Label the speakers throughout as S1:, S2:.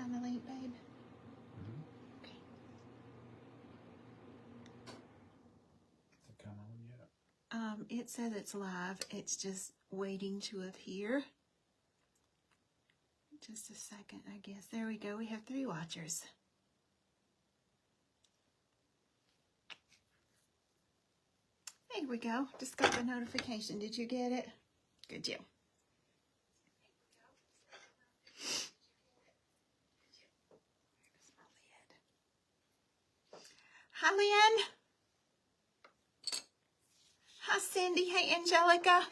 S1: on the link, babe? Okay.
S2: Has it come on yet?
S1: It says it's live. It's just waiting to appear. Just a second, I guess. There we go. We have 3 watchers. There we go. Just got the notification. Did you get it? Good deal. Hi, Lynn. Hi, Cindy. Hey, Angelica.
S2: I'll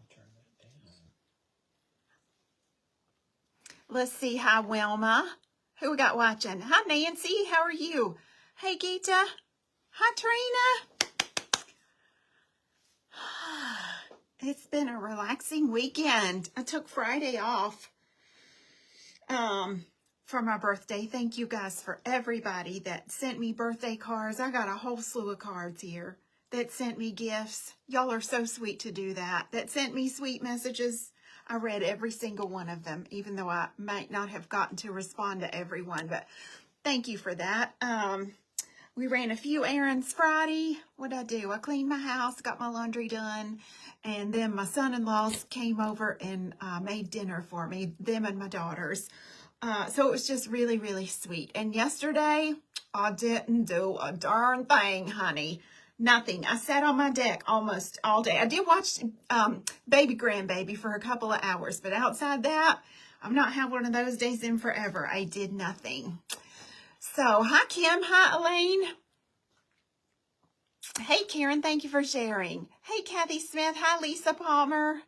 S2: turn that down.
S1: Let's see. Hi, Wilma. Who we got watching? Hi, Nancy. How are you? Hey, Geeta. Hi, Trina. It's been a relaxing weekend. I took Friday off for my birthday. Thank you guys for everybody that sent me birthday cards. I got a whole slew of cards here that sent me gifts. Y'all are so sweet to do that. That sent me sweet messages. I read every single one of them, even though I might not have gotten to respond to everyone, but thank you for that. We ran a few errands Friday. What'd I do? I cleaned my house, got my laundry done, and then my son-in-laws came over and made dinner for me, them and my daughters. So it was just really, really sweet. And yesterday, I didn't do a darn thing, honey. Nothing. I sat on my deck almost all day. I did watch Baby Grandbaby for a couple of hours, but outside that, I've not had one of those days in forever. I did nothing. So, hi, Kim. Hi, Elaine. Hey, Karen. Thank you for sharing. Hey, Kathy Smith. Hi, Lisa Palmer.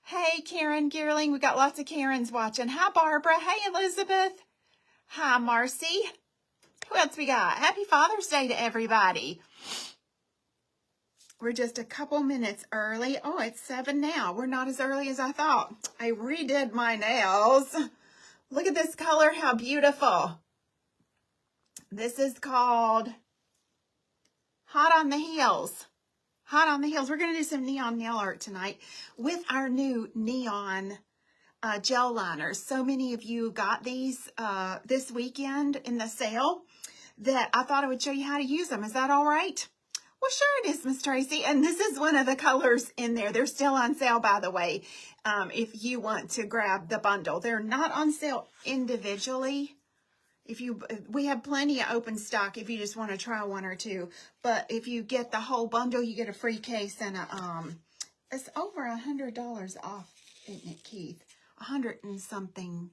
S1: Hey, Karen Gearling. We got lots of Karens watching. Hi, Barbara. Hey, Elizabeth. Hi, Marcy. Who else we got? Happy Father's Day to everybody. We're just a couple minutes early. Oh, it's 7 now. We're not as early as I thought. I redid my nails. Look at this color. How beautiful. This is called Hot on the Hills. Hot on the Hills. We're going to do some neon nail art tonight with our new neon gel liners. So many of you got these this weekend in the sale that I thought I would show you how to use them. Is that all right? Well, sure it is, Miss Tracy. And this is one of the colors in there. They're still on sale, by the way, if you want to grab the bundle. They're not on sale individually. We have plenty of open stock if you just want to try one or two. But if you get the whole bundle, you get a free case and it's over $100 off, isn't it, Keith? $100 and something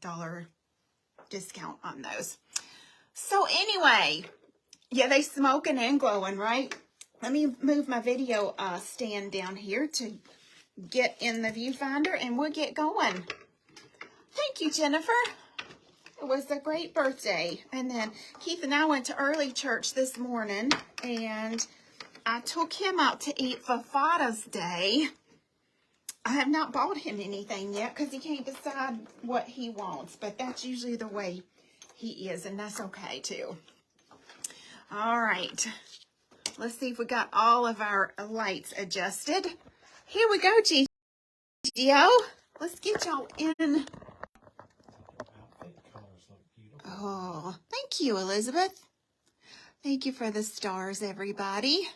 S1: discount on those. So anyway, yeah, they smoking and glowing, right? Let me move my video stand down here to get in the viewfinder and we'll get going. Thank you, Jennifer. It was a great birthday. And then Keith and I went to early church this morning and I took him out to eat for Father's Day. I have not bought him anything yet because he can't decide what he wants, but that's usually the way he is, and that's okay too. All right, let's see if we got all of our lights adjusted. Here we go, Gio. Let's get y'all in.
S2: Outfit colors look beautiful.
S1: Oh, thank you, Elizabeth. Thank you for the stars, everybody.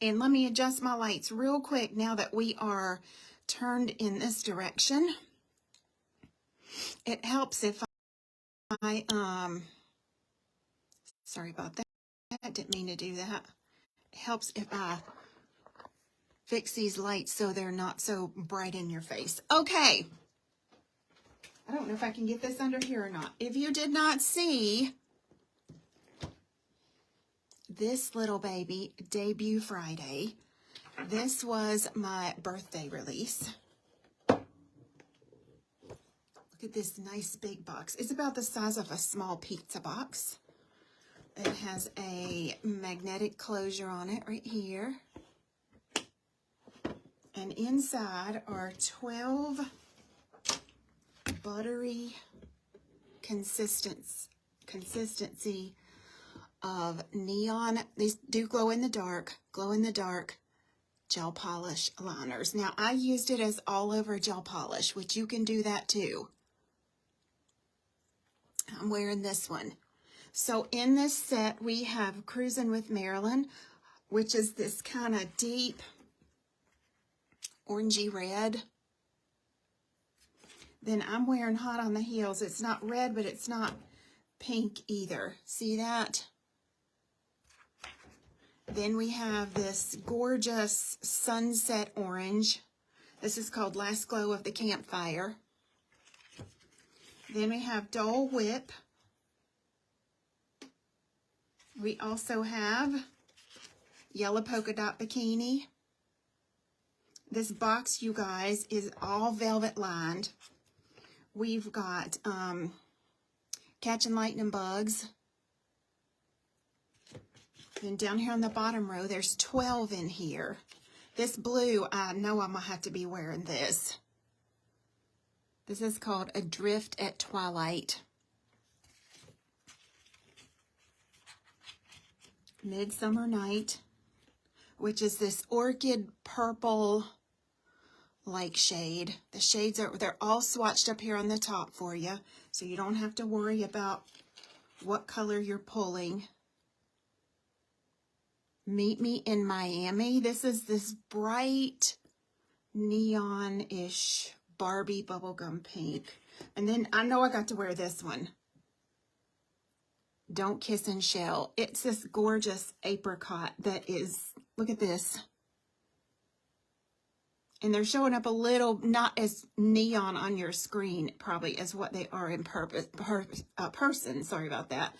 S1: And let me adjust my lights real quick now that we are turned in this direction. It helps if I, sorry about that. I didn't mean to do that. It helps if I fix these lights so they're not so bright in your face. Okay. I don't know if I can get this under here or not. If you did not see this little baby debut Friday, this was my birthday release. Look at this nice big box. It's about the size of a small pizza box. It has a magnetic closure on it right here. And inside are 12 buttery consistency of neon. These do glow in the dark gel polish liners. Now I used it as all over gel polish, which you can do that too. I'm wearing this one. So in this set, we have Cruising with Marilyn, which is this kind of deep orangey red. Then I'm wearing Hot on the Heels. It's not red, but it's not pink either. See that? Then we have this gorgeous sunset orange. This is called Last Glow of the Campfire. Then we have Dole Whip. We also have Yellow Polka Dot Bikini. This box, you guys, is all velvet lined. We've got Catching Lightning Bugs. Then down here on the bottom row, there's 12 in here. This blue, I know I'm going to have to be wearing this. This is called Adrift at Twilight. Midsummer Night, which is this orchid purple like shade. The shades they're all swatched up here on the top for you, so you don't have to worry about what color you're pulling. Meet Me in Miami. This is this bright neon-ish Barbie bubblegum pink. And then I know I got to wear this one. Don't Kiss and Shell. It's this gorgeous apricot that is, look at this. And they're showing up a little, not as neon on your screen, probably, as what they are in person. Sorry about that.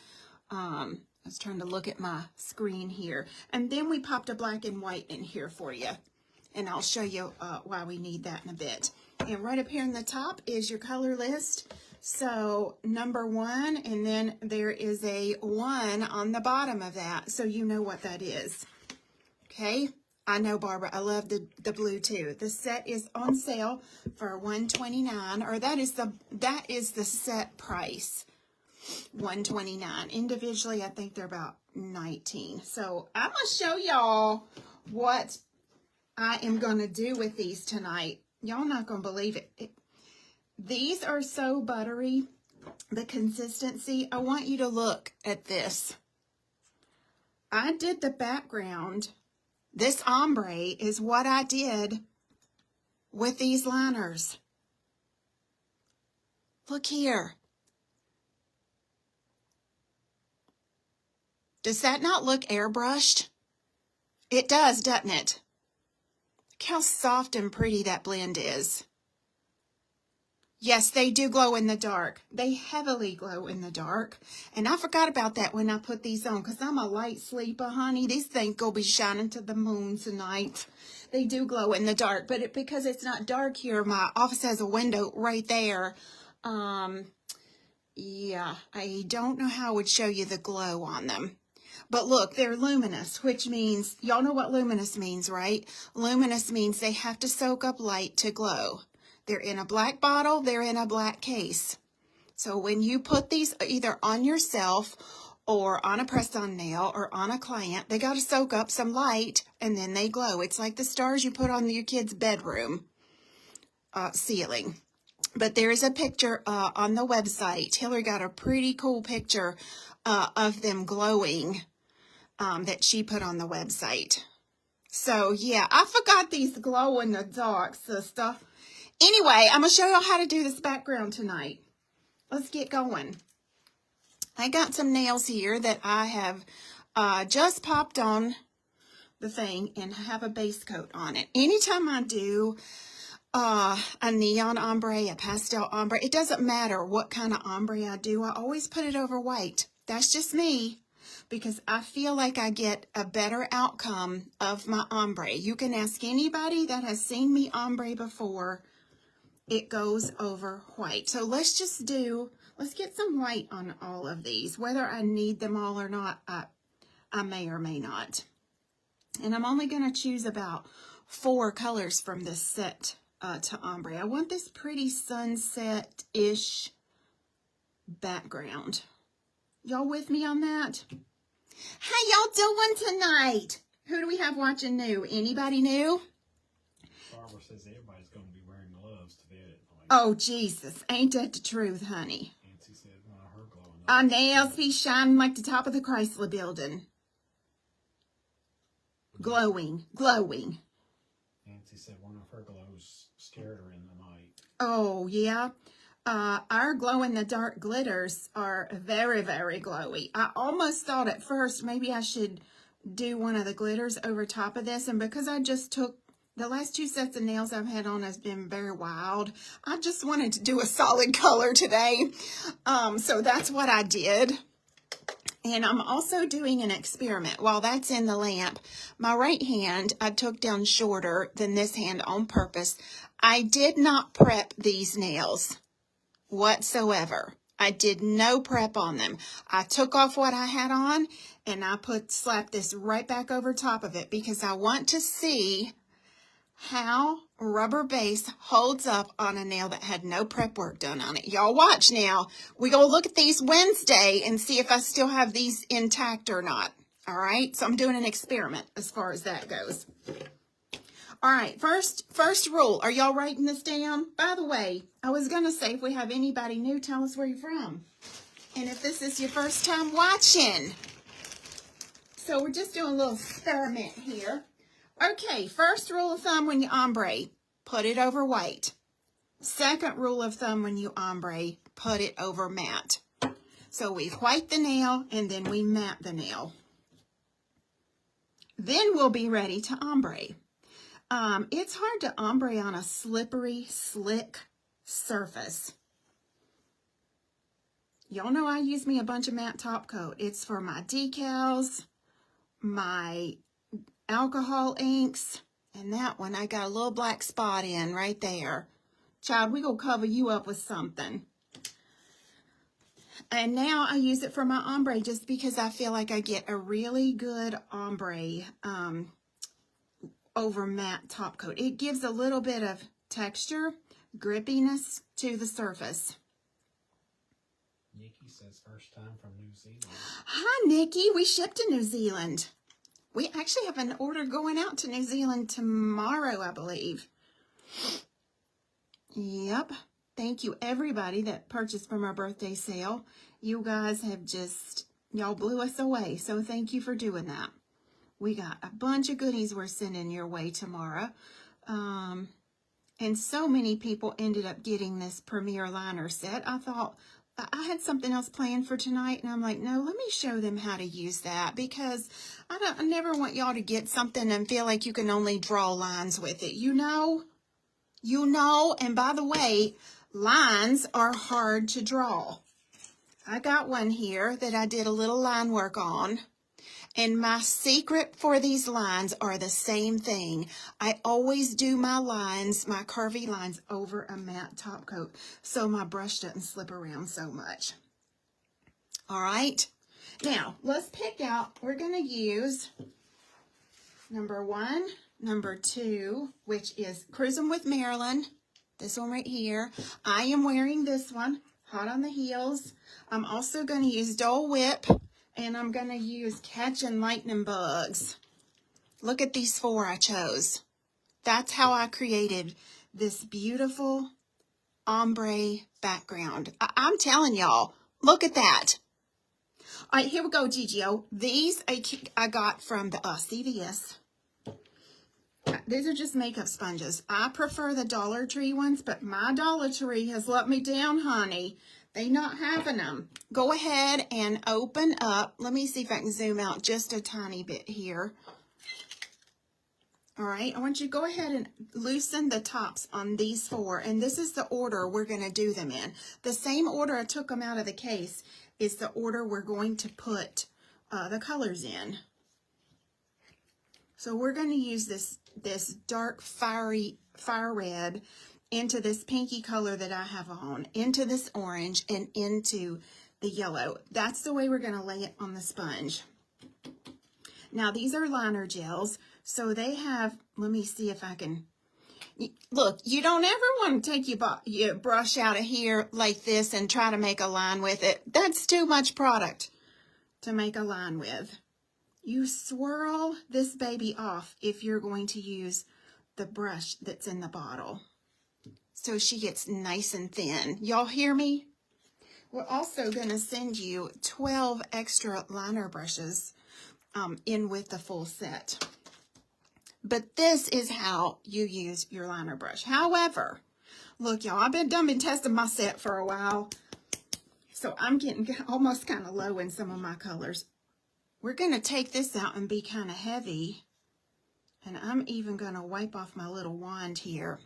S1: I was trying to look at my screen here. And then we popped a black and white in here for you. And I'll show you why we need that in a bit. And right up here in the top is your color list. So number 1, and then there is a 1 on the bottom of that, so you know what that is. Okay? I know, Barbara, I love the blue too. The set is on sale for $129, or that is the set price, $129. Individually, I think they're about $19. So I'm gonna show y'all what I am gonna do with these tonight. Y'all not gonna believe it. These are so buttery. The consistency. I want you to look at this. I did the background. This ombre is what I did with these liners. Look here. Does that not look airbrushed? It does, doesn't it? Look how soft and pretty that blend is. Yes, they do glow in the dark. They heavily glow in the dark. And I forgot about that when I put these on, because I'm a light sleeper, honey. These things go be shining to the moon tonight. They do glow in the dark, but because it's not dark here, my office has a window right there. Yeah, I don't know how I would show you the glow on them. But look, they're luminous, which means, y'all know what luminous means, right? Luminous means they have to soak up light to glow. They're in a black bottle, they're in a black case. So when you put these either on yourself or on a press-on nail or on a client, they got to soak up some light and then they glow. It's like the stars you put on your kid's bedroom ceiling. But there is a picture on the website. Hillary got a pretty cool picture of them glowing that she put on the website. So yeah, I forgot these glow in the dark, sister. Anyway, I'm going to show y'all how to do this background tonight. Let's get going. I got some nails here that I have just popped on the thing and have a base coat on it. Anytime I do a neon ombre, a pastel ombre, it doesn't matter what kind of ombre I do. I always put it over white. That's just me, because I feel like I get a better outcome of my ombre. You can ask anybody that has seen me ombre before. It goes over white. So let's get some white on all of these. Whether I need them all or not, I may or may not. And I'm only going to choose about 4 colors from this set to ombre. I want this pretty sunset-ish background. Y'all with me on that? How y'all doing tonight? Who do we have watching new? Anybody new?
S2: Barbara says everybody's going to be wearing gloves to bed at night.
S1: Oh, Jesus. Ain't that the truth, honey?
S2: Nancy said one of her
S1: Our nails be shining like the top of the Chrysler building. Glowing, glowing.
S2: Nancy said one of her glows scared her in the night.
S1: Oh, yeah. Our glow-in-the-dark glitters are very, very glowy. I almost thought at first maybe I should do one of the glitters over top of this. And because I just took the last 2 sets of nails I've had on has been very wild, I just wanted to do a solid color today. So that's what I did. And I'm also doing an experiment. While that's in the lamp, my right hand, I took down shorter than this hand on purpose. I did not prep these nails whatsoever. I did no prep on them. I took off what I had on and I slapped this right back over top of it because I want to see how rubber base holds up on a nail that had no prep work done on it. Y'all watch now. We go look at these Wednesday and see if I still have these intact or not. All right, so I'm doing an experiment as far as that goes. All right, first rule. Are y'all writing this down? By the way, I was going to say if we have anybody new, tell us where you're from. And if this is your first time watching. So we're just doing a little experiment here. Okay, first rule of thumb when you ombre, put it over white. Second rule of thumb when you ombre, put it over matte. So we white the nail and then we matte the nail. Then we'll be ready to ombre. It's hard to ombre on a slippery, slick surface. Y'all know I use me a bunch of matte top coat. It's for my decals, my alcohol inks, and that one I got a little black spot in right there. Child, we gonna cover you up with something. And now I use it for my ombre just because I feel like I get a really good ombre over matte top coat. It gives a little bit of texture, grippiness to the surface.
S2: Nikki says first time from New Zealand.
S1: Hi, Nikki. We shipped to New Zealand. We actually have an order going out to New Zealand tomorrow, I believe. Yep. Thank you, everybody that purchased from our birthday sale. You guys have y'all blew us away. So thank you for doing that. We got a bunch of goodies we're sending your way tomorrow. And so many people ended up getting this Premier Liner set. I thought, I had something else planned for tonight, and I'm like, no, let me show them how to use that because I never want y'all to get something and feel like you can only draw lines with it. You know, and by the way, lines are hard to draw. I got one here that I did a little line work on. And my secret for these lines are the same thing. I always do my lines, my curvy lines, over a matte top coat so my brush doesn't slip around so much. All right. Now, let's pick out, we're going to use number 1, number 2, which is Cruising with Marilyn. This one right here. I am wearing this one, Hot on the Heels. I'm also going to use Dole Whip. And I'm going to use Catching Lightning Bugs. Look at these 4 I chose. That's how I created this beautiful ombre background. I'm telling y'all, look at that. All right, here we go, Gigio. These I got from the CVS. These are just makeup sponges. I prefer the Dollar Tree ones, but my Dollar Tree has let me down, honey. They not having them. Go ahead and open up. Let me see if I can zoom out just a tiny bit here. All right, I want you to go ahead and loosen the tops on these 4. And this is the order we're going to do them in. The same order I took them out of the case is the order we're going to put the colors in. So we're going to use this dark fire red into this pinky color that I have on, into this orange, and into the yellow. That's the way we're going to lay it on the sponge. Now, these are liner gels, so they have, let me see if I can, look, you don't ever want to take your brush out of here like this and try to make a line with it. That's too much product to make a line with. You swirl this baby off if you're going to use the brush that's in the bottle, so she gets nice and thin. Y'all hear me? We're also going to send you 12 extra liner brushes in with the full set. But this is how you use your liner brush. However, look, y'all, I've been testing my set for a while. So I'm getting almost kind of low in some of my colors. We're going to take this out and be kind of heavy. And I'm even going to wipe off my little wand here.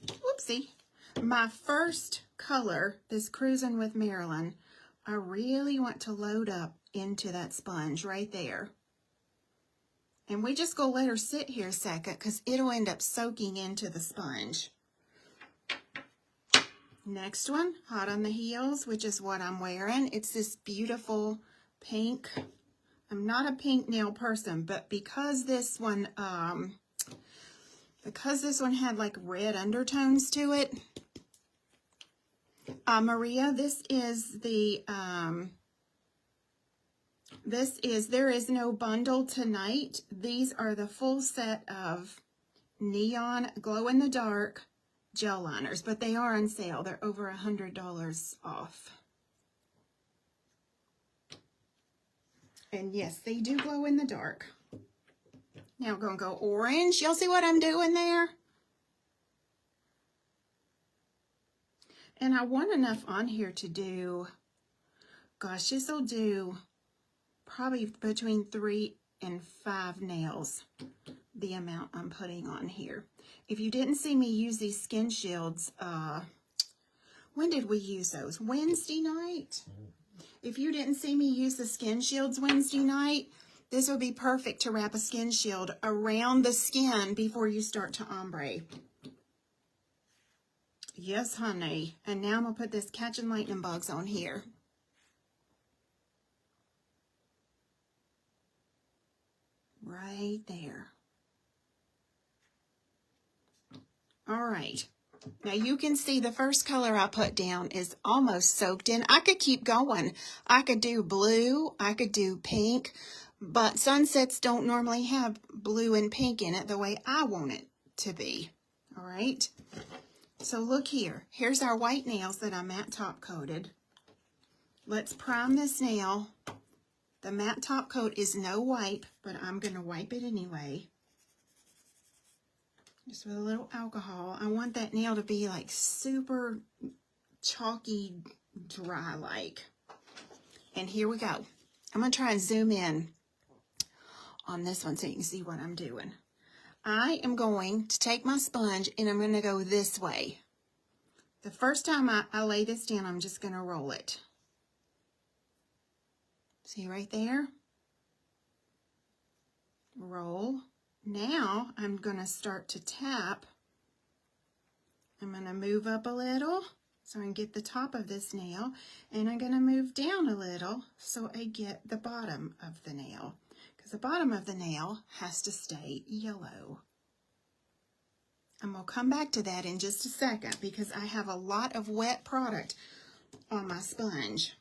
S1: Whoopsie. My first color, this Cruising with Marilyn, I really want to load up into that sponge right there. And we just go let her sit here a second because it'll end up soaking into the sponge. Next one, Hot on the Heels, which is what I'm wearing. It's this beautiful pink. I'm not a pink nail person, but because this one had like red undertones to it, Maria, this is the, There Is No Bundle Tonight. These are the full set of neon glow-in-the-dark gel liners, but they are on sale. They're over $100 off. And yes, they do glow in the dark. Now we're going to go orange. Y'all see what I'm doing there? And I want enough on here to do, gosh, this will do probably between 3 and 5 nails, the amount I'm putting on here. If you didn't see me use these skin shields, when did we use those? Wednesday night? If you didn't see me use the skin shields Wednesday night, this would be perfect to wrap a skin shield around the skin before you start to ombre. Yes, honey. And now I'm going to put this Catching Lightning Bugs on here. Right there. All right. Now you can see the first color I put down is almost soaked in. I could keep going. I could do blue. I could do pink. But sunsets don't normally have blue and pink in it the way I want it to be. All right. So look here. Here's our white nails that I matte top coated. Let's prime this nail. The matte top coat is no wipe, but I'm going to wipe it anyway. Just with a little alcohol. I want that nail to be like super chalky dry like. And here we go. I'm going to try and zoom in on this one so you can see what I'm doing. I am going to take my sponge and I'm going to go this way. The first time I lay this down, I'm just going to roll it. See right there? Roll. Now I'm going to start to tap. I'm going to move up a little so I can get the top of this nail, and I'm going to move down a little so I get the bottom of the nail, because the bottom of the nail has to stay yellow. I'm going to come back to that in just a second because I have a lot of wet product on my sponge.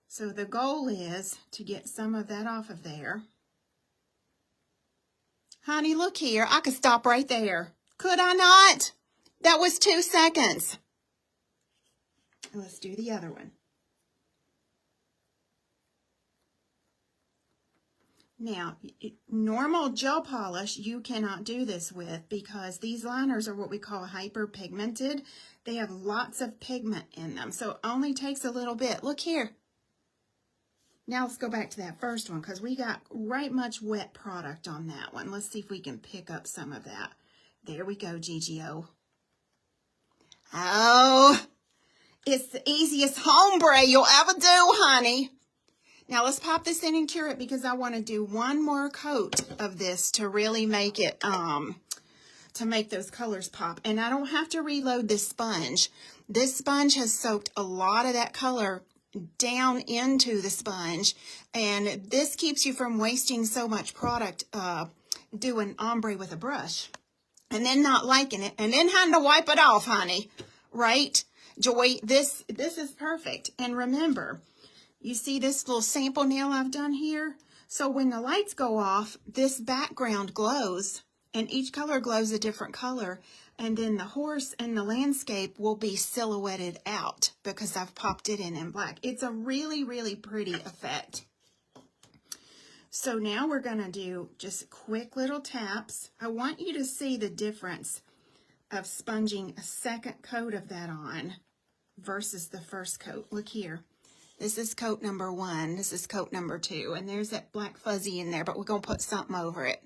S1: So the goal is to get some of that off of there. Honey, look here. I could stop right there. Could I not? That was 2 seconds. Let's do the other one. Now, normal gel polish you cannot do this with because these liners are what we call hyperpigmented. They have lots of pigment in them, so it only takes a little bit. Look here. Now let's go back to that first one because we got right much wet product on that one. Let's see if we can pick up some of that. There we go, GGO. Oh, it's the easiest ombre you'll ever do, honey. Now let's pop this in and cure it because I want to do one more coat of this to really make it, to make those colors pop. And I don't have to reload this sponge. This sponge has soaked a lot of that color down into the sponge, and this keeps you from wasting so much product doing ombre with a brush and then not liking it and then having to wipe it off, honey. Right, Joy? This is perfect. And remember, you see this little sample nail I've done here? So when the lights go off, this background glows, and each color glows a different color. And then the horse and the landscape will be silhouetted out because I've popped it in black. It's a really, really pretty effect. So now we're going to do just quick little taps. I want you to see the difference of sponging a second coat of that on versus the first coat. Look here. This is coat number 1. This is coat number 2. And there's that black fuzzy in there, but we're going to put something over it.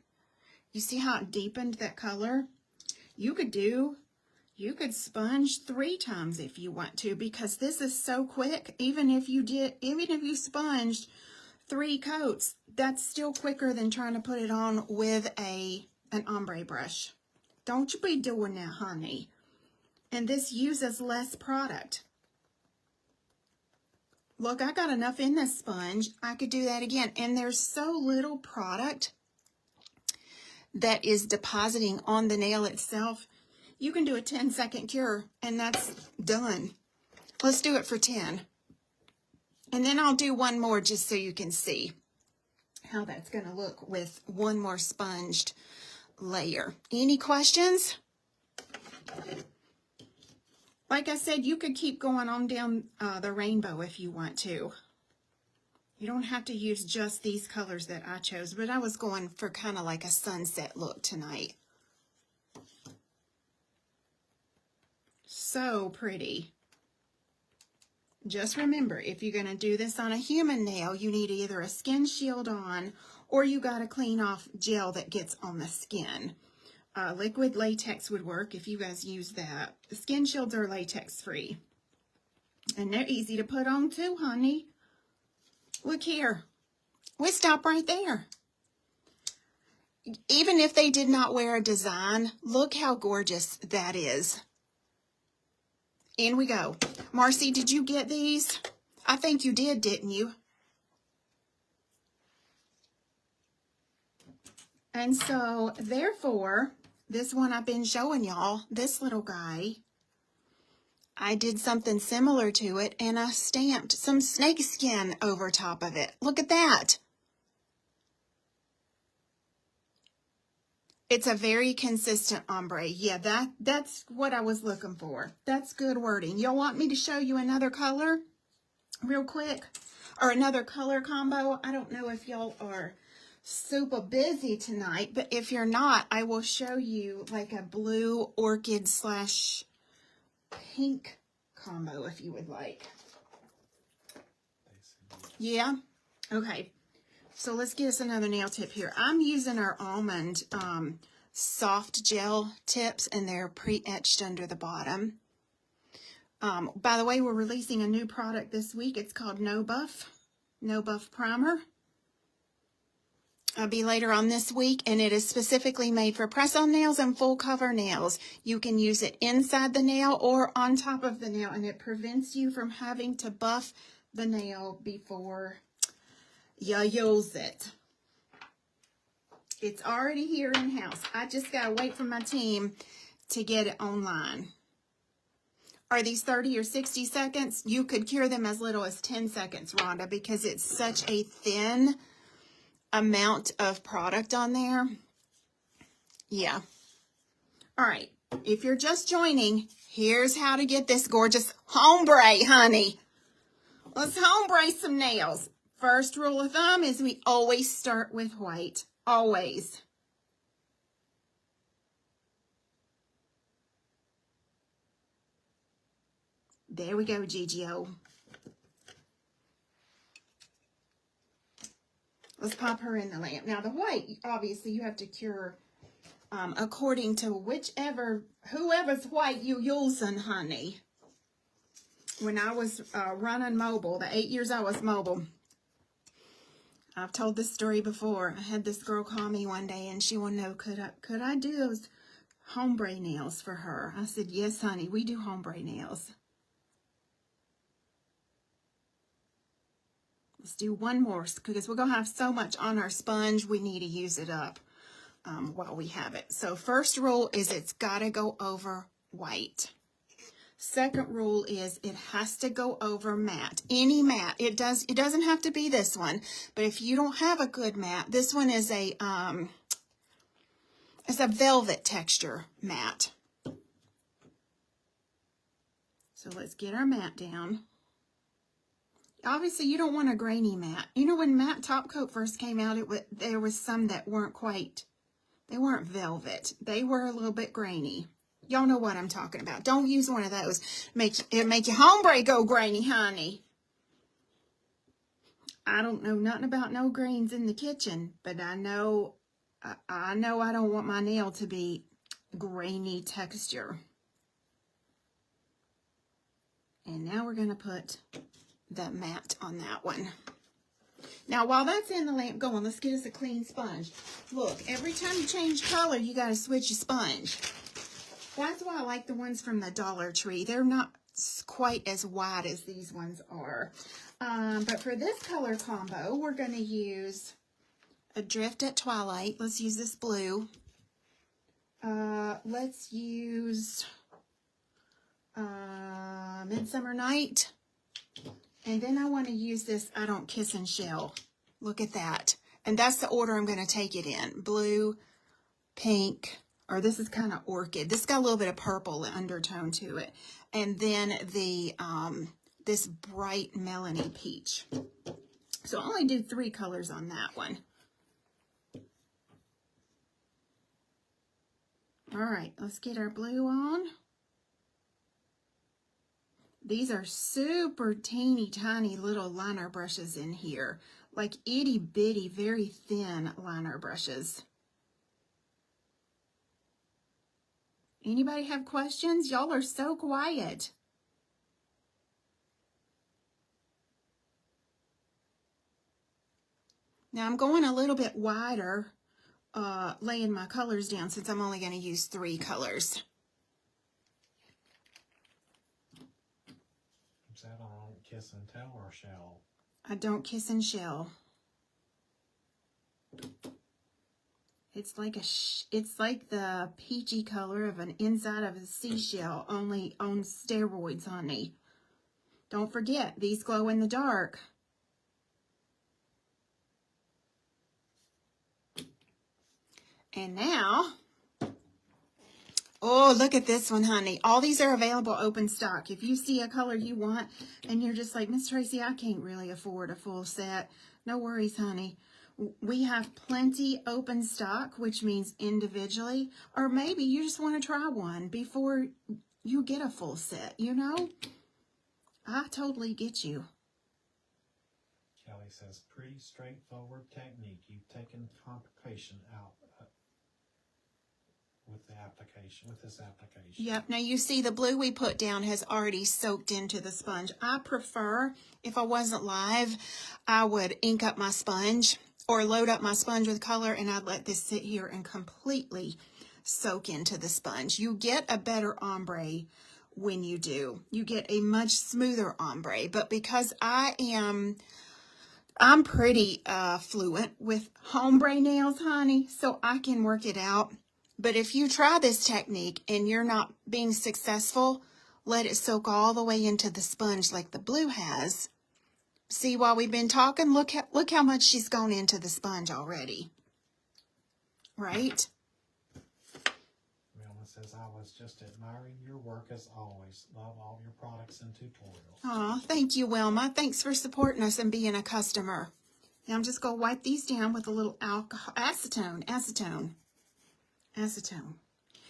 S1: You see how it deepened that color? You could sponge 3 times if you want to, because this is so quick. Even if you sponged 3 coats, that's still quicker than trying to put it on with an ombre brush. Don't you be doing that, honey. And this uses less product. Look, I got enough in this sponge. I could do that again. And there's so little product that is depositing on the nail itself. You can do a 10-second cure and that's done. Let's do it for 10. And then I'll do one more just so you can see how that's going to look with one more sponged layer. Any questions? Like I said, you could keep going on down the rainbow if you want to. You don't have to use just these colors that I chose, but I was going for kind of like a sunset look tonight. So pretty. Just remember, if you're going to do this on a human nail, you need either a skin shield on or you got to clean off gel that gets on the skin. Liquid latex would work if you guys use that. The skin shields are latex free. And they're easy to put on too, honey. Look here. We stop right there. Even if they did not wear a design, look how gorgeous that is. In we go. Marcy, did you get these? I think you did, didn't you? And so, therefore, this one I've been showing y'all, this little guy, I did something similar to it, and I stamped some snake skin over top of it. Look at that. It's a very consistent ombre. Yeah, that's what I was looking for. That's good wording. Y'all want me to show you another color real quick? Or another color combo? I don't know if y'all are super busy tonight, but if you're not, I will show you like a blue orchid slash pink combo if you would like. Yeah? Okay. So let's get us another nail tip here. I'm using our almond soft gel tips, and they're pre-etched under the bottom. By the way, we're releasing a new product this week. It's called No Buff Primer. It'll be later on this week, and it is specifically made for press-on nails and full cover nails. You can use it inside the nail or on top of the nail, and it prevents you from having to buff the nail before you use it. It's already here in-house. I just got to wait for my team to get it online. Are these 30 or 60 seconds? You could cure them as little as 10 seconds, Rhonda, because it's such a thin amount of product on there. Yeah. All right. If you're just joining, here's how to get this gorgeous ombre, honey. Let's ombre some nails. First rule of thumb is we always start with white. Always. There we go, Gigio. Let's pop her in the lamp. Now the white, obviously you have to cure according to whoever's white you using, honey. When I was running mobile, the 8 years I was mobile, I've told this story before. I had this girl call me one day and she wanted to know, could I do those ombre nails for her? I said, yes, honey, we do ombre nails. Let's do one more because we're going to have so much on our sponge, we need to use it up while we have it. So first rule is it's got to go over white. Second rule is it has to go over matte. Any matte. It doesn't have to be this one, but if you don't have a good matte, this one is a velvet texture matte. So let's get our matte down. Obviously, you don't want a grainy matte. You know, when matte top coat first came out, there was some that weren't quite, they weren't velvet. They were a little bit grainy. Y'all know what I'm talking about. Don't use one of those. It'll make your ombre go grainy, honey. I don't know nothing about no greens in the kitchen, but I know I don't want my nail to be grainy texture. And now we're going to put the matte on that one. Now, while that's in the lamp going, let's get us a clean sponge. Look, every time you change color, you got to switch your sponge. That's why I like the ones from the Dollar Tree. They're not quite as wide as these ones are. But for this color combo, we're going to use a Drift at Twilight. Let's use this blue. Let's use Midsummer Night. And then I want to use this I Don't Kiss and Shell. Look at that. And that's the order I'm going to take it in. Blue, pink, or this is kind of orchid. This got a little bit of purple undertone to it. And then the this bright melony peach. So I'll only do 3 colors on that one. All right, let's get our blue on. These are super teeny tiny little liner brushes in here. Like itty bitty, very thin liner brushes. Anybody have questions? Y'all are so quiet. Now I'm going a little bit wider, laying my colors down since I'm only going to use 3 colors.
S2: Is that on Kiss and Tell or Shell?
S1: I Don't Kiss and Shell. It's like the peachy color of an inside of a seashell, only on steroids, honey. Don't forget, these glow in the dark. And now, oh, look at this one, honey. All these are available open stock. If you see a color you want and you're just like, Miss Tracy, I can't really afford a full set. No worries, honey. We have plenty open stock, which means individually, or maybe you just want to try one before you get a full set, you know? I totally get you.
S2: Kelly says, pretty straightforward technique. You've taken complication out with this application.
S1: Yep. Now you see the blue we put down has already soaked into the sponge. I prefer, if I wasn't live, I would ink up my sponge or load up my sponge with color, and I'd let this sit here and completely soak into the sponge. You get a better ombre when you do. You get a much smoother ombre, but because I'm pretty fluent with ombre nails, honey, so I can work it out. But if you try this technique and you're not being successful, let it soak all the way into the sponge like the blue has. See, while we've been talking, look how much she's gone into the sponge already. Right?
S2: Wilma says, I was just admiring your work as always. Love all your products and tutorials.
S1: Aw, thank you, Wilma. Thanks for supporting us and being a customer. Now I'm just going to wipe these down with a little acetone.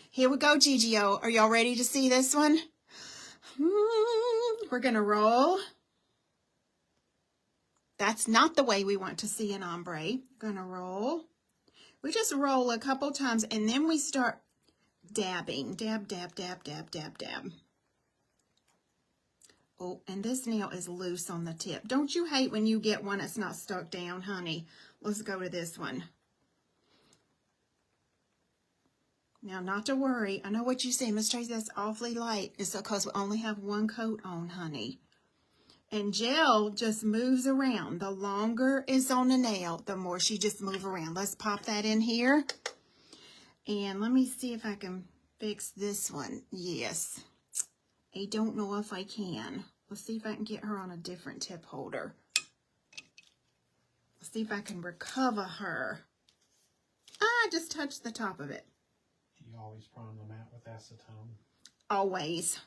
S1: Here we go, GGO. Are y'all ready to see this one? We're going to roll. That's not the way we want to see an ombre. We're going to roll. We just roll a couple times and then we start dabbing. Dab, dab, dab, dab, dab, dab. Oh, and this nail is loose on the tip. Don't you hate when you get one that's not stuck down, honey? Let's go to this one. Now, not to worry. I know what you say, Miss Tracy, that's awfully light. It's because we only have 1 coat on, honey. And gel just moves around. The longer it's on the nail, the more she just moves around. Let's pop that in here. And let me see if I can fix this one. Yes. I don't know if I can. Let's see if I can get her on a different tip holder. Let's see if I can recover her. I just touched the top of it.
S2: Do you always prime the mat with acetone?
S1: Always.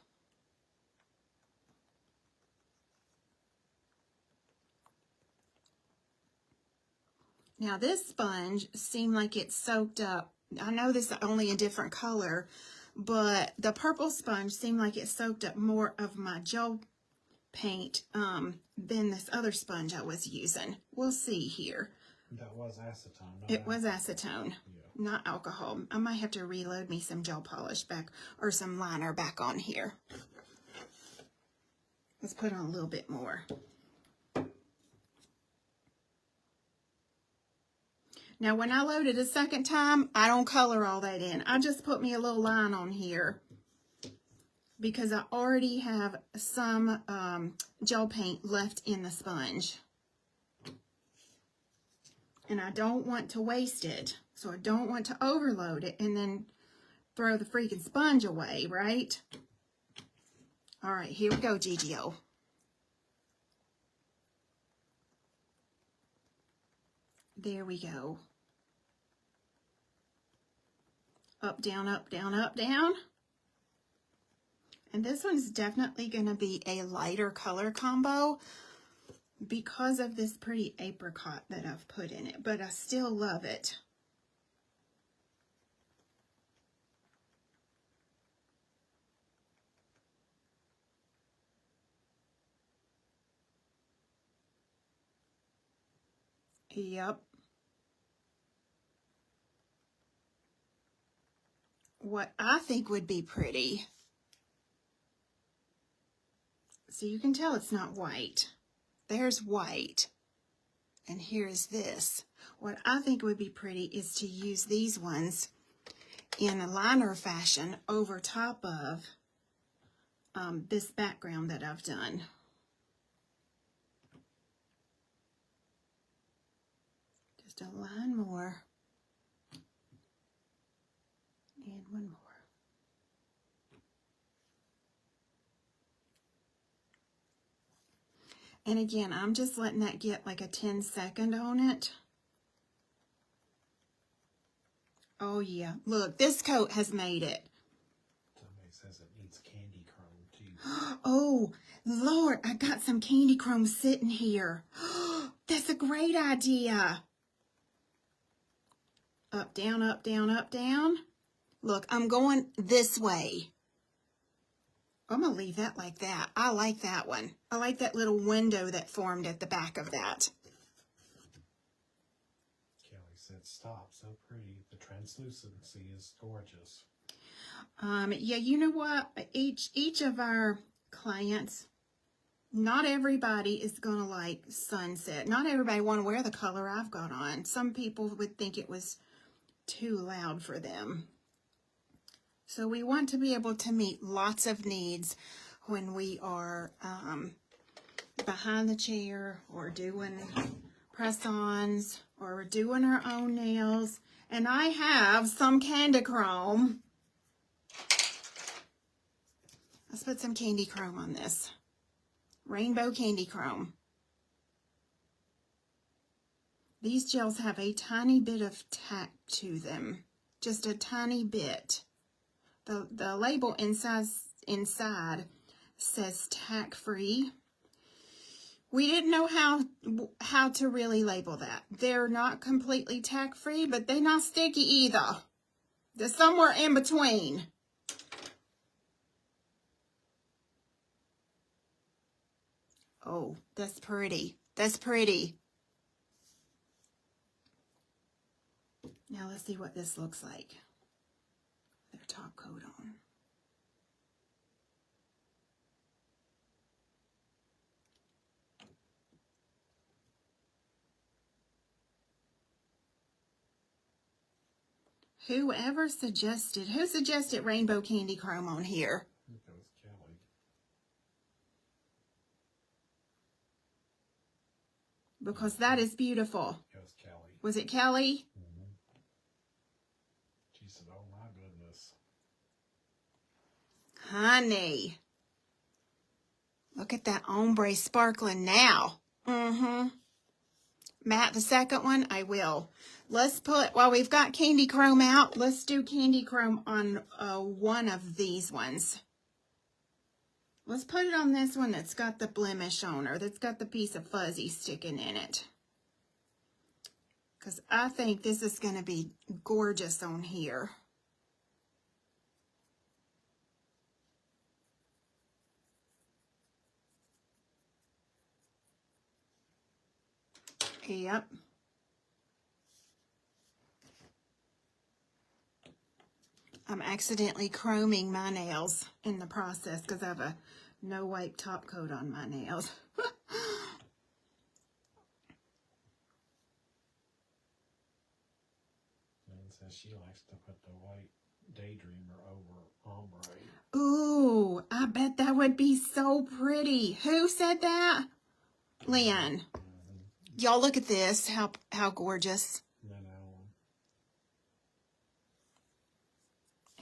S1: Now this sponge seemed like it soaked up. I know this is only a different color, but the purple sponge seemed like it soaked up more of my gel paint than this other sponge I was using. We'll see here.
S2: That was acetone.
S1: It was acetone,
S2: Yeah.
S1: not alcohol. I might have to reload me some gel polish back or some liner back on here. Let's put on a little bit more. Now, when I load it a second time, I don't color all that in. I just put me a little line on here because I already have some gel paint left in the sponge. And I don't want to waste it. So I don't want to overload it and then throw the freaking sponge away, right? All right, here we go, GGO. There we go. Up, down, up, down, up, down. And this one's definitely going to be a lighter color combo because of this pretty apricot that I've put in it, but I still love it. Yep. What I think would be pretty, so you can tell it's not white. There's white, and here's this. What I think would be pretty is to use these ones in a liner fashion over top of this background that I've done. Just a line more. And one more. And again, I'm just letting that get like a 10-second on it. Oh yeah, look, this coat has made it.
S2: Somebody says it needs candy chrome too.
S1: Oh, Lord, I got some candy chrome sitting here. That's a great idea. Up, down, up, down, up, down. Look, I'm going this way. I'm going to leave that like that. I like that one. I like that little window that formed at the back of that.
S2: Kelly said, stop, so pretty. The translucency is gorgeous.
S1: Yeah, you know what? Each of our clients, not everybody is going to like sunset. Not everybody want to wear the color I've got on. Some people would think it was too loud for them. So we want to be able to meet lots of needs when we are behind the chair or doing press-ons or doing our own nails. And I have some candy chrome. Let's put some candy chrome on this. Rainbow candy chrome. These gels have a tiny bit of tack to them. Just a tiny bit. The label inside says tack-free. We didn't know how to really label that. They're not completely tack-free, but they're not sticky either. They're somewhere in between. Oh, that's pretty. That's pretty. Now let's see what this looks like. Their top coat on. Who suggested rainbow candy chrome on here?
S2: I think that was Kelly.
S1: Because that is beautiful.
S2: It was Kelly.
S1: Was it Kelly?
S2: Mm-hmm. She said, oh my goodness.
S1: Honey. Look at that ombre sparkling now. Mm-hmm. Matte, the second one, I will. Let's put, while we've got candy chrome out, let's do candy chrome on one of these ones. Let's put it on this one that's got the blemish on her, that's got the piece of fuzzy sticking in it. because I think this is going to be gorgeous on here. Yep. I'm accidentally chroming my nails in the process because I have a no wipe top coat on my nails.
S2: And says she likes to put the white Daydreamer over Ombre.
S1: Ooh, I bet that would be so pretty. Who said that? Lynn. Y'all look at this. How gorgeous.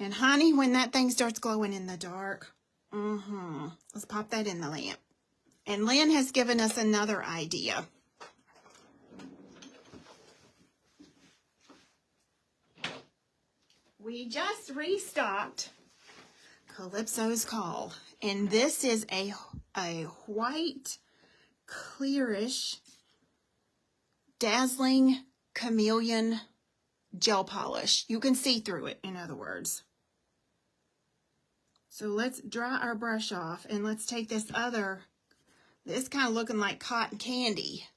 S1: And honey, when that thing starts glowing in the dark, let's pop that in the lamp. And Lynn has given us another idea. We just restocked Calypso's Call. And this is a white, clearish, dazzling chameleon gel polish. You can see through it, in other words. So let's dry our brush off and let's take this kind of looking like cotton candy.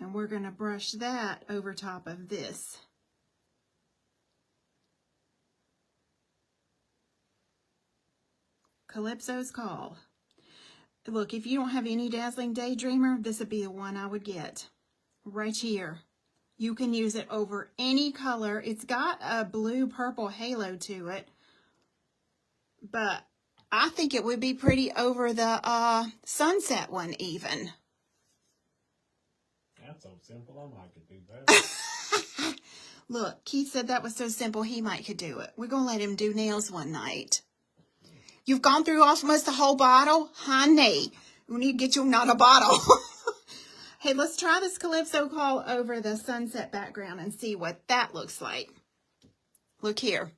S1: And we're going to brush that over top of this. Calypso's Call. Look, if you don't have any Dazzling Daydreamer, this would be the one I would get. Right here. You can use it over any color. It's got a blue-purple halo to it. But I think it would be pretty over the sunset one even.
S2: That's so simple, I might could do that.
S1: Look, Keith said that was so simple he might could do it. We're going to let him do nails one night. You've gone through almost the whole bottle? Honey, we need to get you not a bottle. Hey, let's try this Calypso Call over the sunset background and see what that looks like. Look here.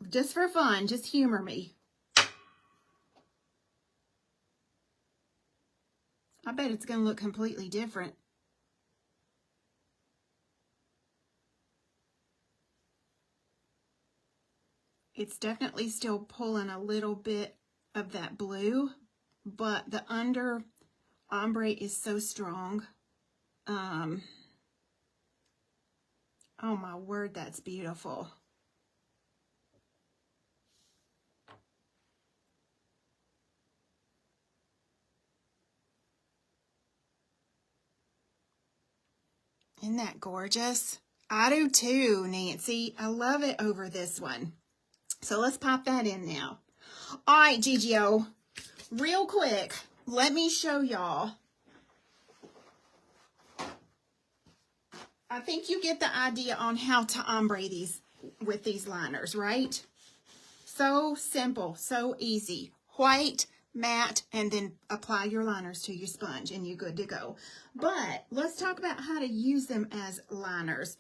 S1: Just for fun, just humor me. I bet it's going to look completely different. It's definitely still pulling a little bit of that blue, but the under ombre is so strong. Oh my word, that's beautiful. Isn't that gorgeous? I do too, Nancy. I love it over this one. So let's pop that in now. All right, GGO, real quick, let me show y'all. I think you get the idea on how to ombre these with these liners, right? So simple, so easy. White, matte, and then apply your liners to your sponge and you're good to go. But let's talk about how to use them as liners.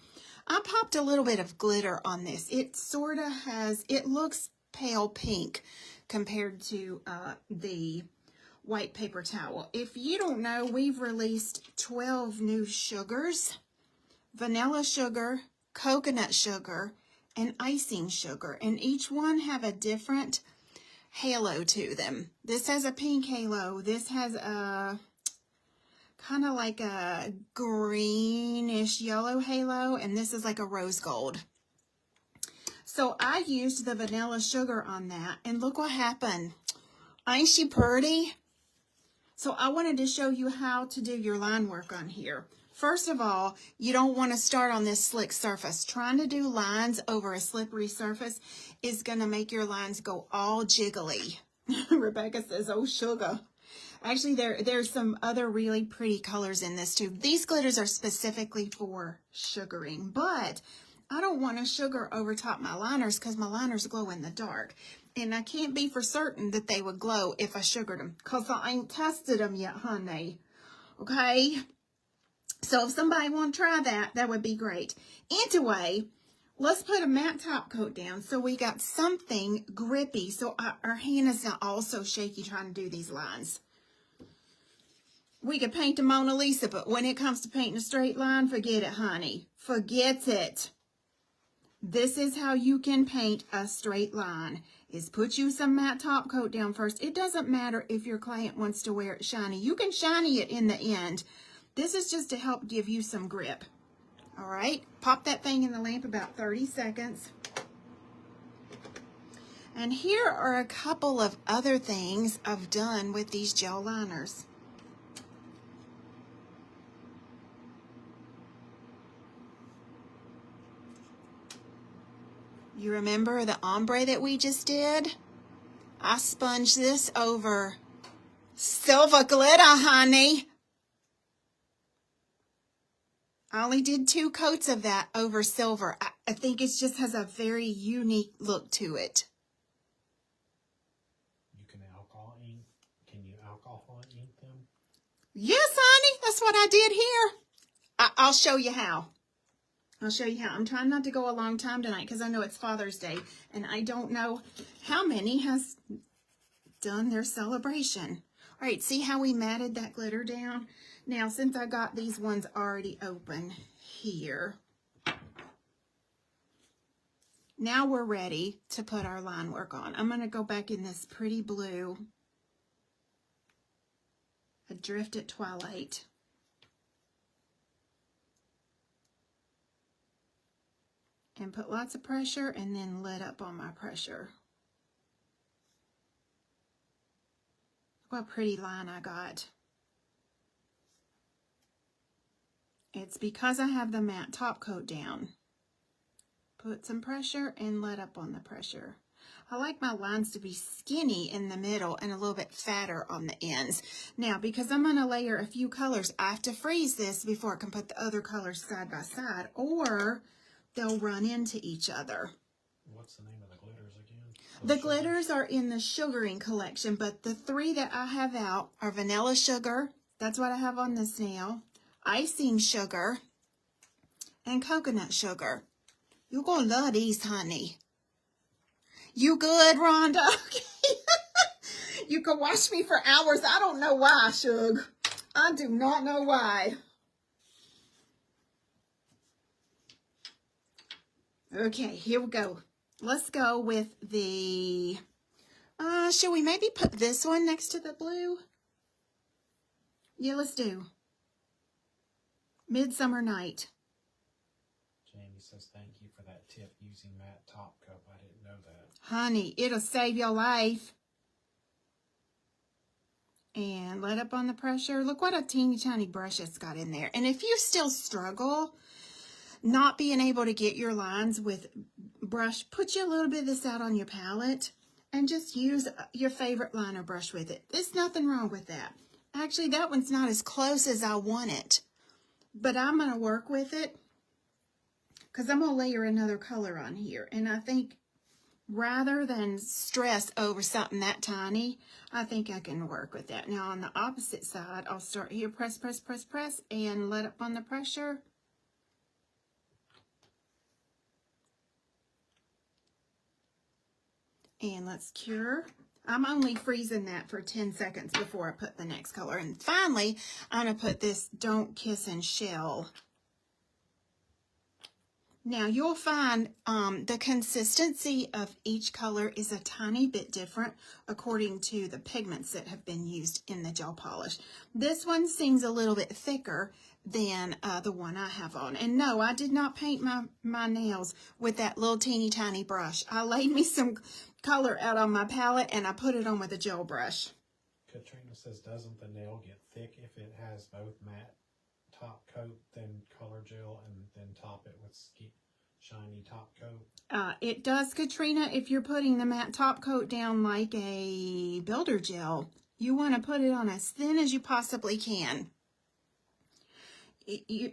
S1: I popped a little bit of glitter on this. It sort of has, it looks pale pink compared to the white paper towel. If you don't know, we've released 12 new sugars: vanilla sugar, coconut sugar, and icing sugar. And each one have a different halo to them. This has a pink halo. This has a kind of like a greenish yellow halo, and this is like a rose gold. So I used the vanilla sugar on that, and look what happened. Ain't she pretty? So I wanted to show you how to do your line work on here. First of all, you don't want to start on this slick surface. Trying to do lines over a slippery surface is going to make your lines go all jiggly. Rebecca says, oh, sugar. Actually, there's some other really pretty colors in this too. These glitters are specifically for sugaring, but I don't want to sugar over top my liners because my liners glow in the dark. And I can't be for certain that they would glow if I sugared them because I ain't tested them yet, honey. Okay? So if somebody want to try that, that would be great. Anyway, let's put a matte top coat down so we got something grippy so our hand is not all so shaky trying to do these lines. We could paint a Mona Lisa, but when it comes to painting a straight line, forget it, honey. Forget it. This is how you can paint a straight line, is put you some matte top coat down first. It doesn't matter if your client wants to wear it shiny. You can shiny it in the end. This is just to help give you some grip. All right, pop that thing in the lamp about 30 seconds. And here are a couple of other things I've done with these gel liners. You remember the ombre that we just did? I sponged this over silver glitter, honey. I only did 2 coats of that over silver. I think it just has a very unique look to it.
S2: You can alcohol ink. Can you alcohol ink them?
S1: Yes, honey. That's what I did here. I'll show you how. I'll show you how. I'm trying not to go a long time tonight because I know it's Father's Day and I don't know how many has done their celebration. All right, see how we matted that glitter down? Now, since I got these ones already open here, now we're ready to put our line work on. I'm going to go back in this pretty blue, Adrift at Twilight. And put lots of pressure and then let up on my pressure. Look what a pretty line I got. It's because I have the matte top coat down. Put some pressure and let up on the pressure. I like my lines to be skinny in the middle and a little bit fatter on the ends. Now, because I'm going to layer a few colors, I have to freeze this before I can put the other colors side by side, or they'll run into each other.
S2: What's the name of the glitters again?
S1: The glitters are in the sugaring collection, but the 3 that I have out are vanilla sugar. That's what I have on this nail. Icing sugar and coconut sugar. You're going to love these, honey. You good, Rhonda? Okay. You can watch me for hours. I don't know why, Suge. I do not know why. Okay, here we go. Let's go with the, should we maybe put this one next to the blue? Yeah, let's do Midsummer Night.
S2: Jamie says, thank you for that tip using matte top coat. I didn't know that.
S1: Honey, it'll save your life. And let up on the pressure. Look what a teeny tiny brush it's got in there. And if you still struggle not being able to get your lines with brush, put you a little bit of this out on your palette and just use your favorite liner brush with it. There's nothing wrong with that. Actually, that one's not as close as I want it, but I'm going to work with it because I'm going to layer another color on here. And I think rather than stress over something that tiny, I think I can work with that. Now on the opposite side, I'll start here, press, press, press, press, and let up on the pressure. And let's cure. I'm only freezing that for 10 seconds before I put the next color. And finally, I'm going to put this Don't Kiss and Shell. Now you'll find the consistency of each color is a tiny bit different according to the pigments that have been used in the gel polish. This one seems a little bit thicker than the one I have on. And no, I did not paint my nails with that little teeny tiny brush. I laid me some color out on my palette and I put it on with a gel brush.
S2: Katrina says, doesn't the nail get thick if it has both matte top coat, then color gel, and then top it with shiny top coat?
S1: It does, Katrina, if you're putting the matte top coat down like a builder gel. You want to put it on as thin as you possibly can.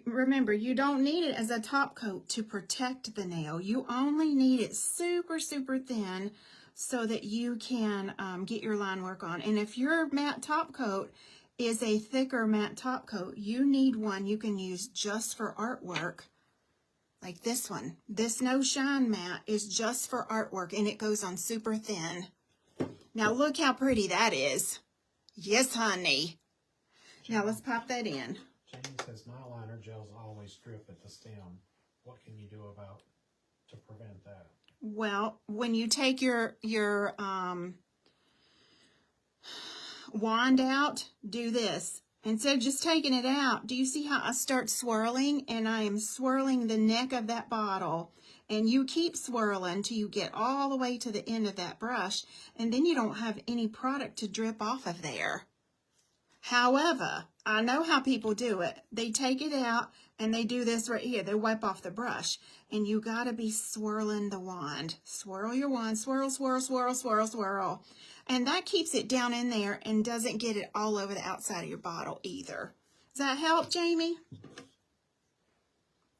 S1: Remember, you don't need it as a top coat to protect the nail. You only need it super, super thin so that you can get your line work on. And if your matte top coat is a thicker matte top coat, you need one you can use just for artwork, like this one. This No Shine matte is just for artwork, and it goes on super thin. Now look how pretty that is. Yes, honey. Now let's pop that in.
S2: Jamie says, my liner gels always drip at the stem. What can you do to prevent that?
S1: Well, when you take your wand out, do this. Instead of just taking it out, do you see how I start swirling? And I am swirling the neck of that bottle. And you keep swirling till you get all the way to the end of that brush. And then you don't have any product to drip off of there. However, I know how people do it. They take it out and they do this right here. They wipe off the brush. And you got to be swirling the wand. Swirl your wand. Swirl, swirl, swirl, swirl, swirl. And that keeps it down in there and doesn't get it all over the outside of your bottle either. Does that help, Jamie?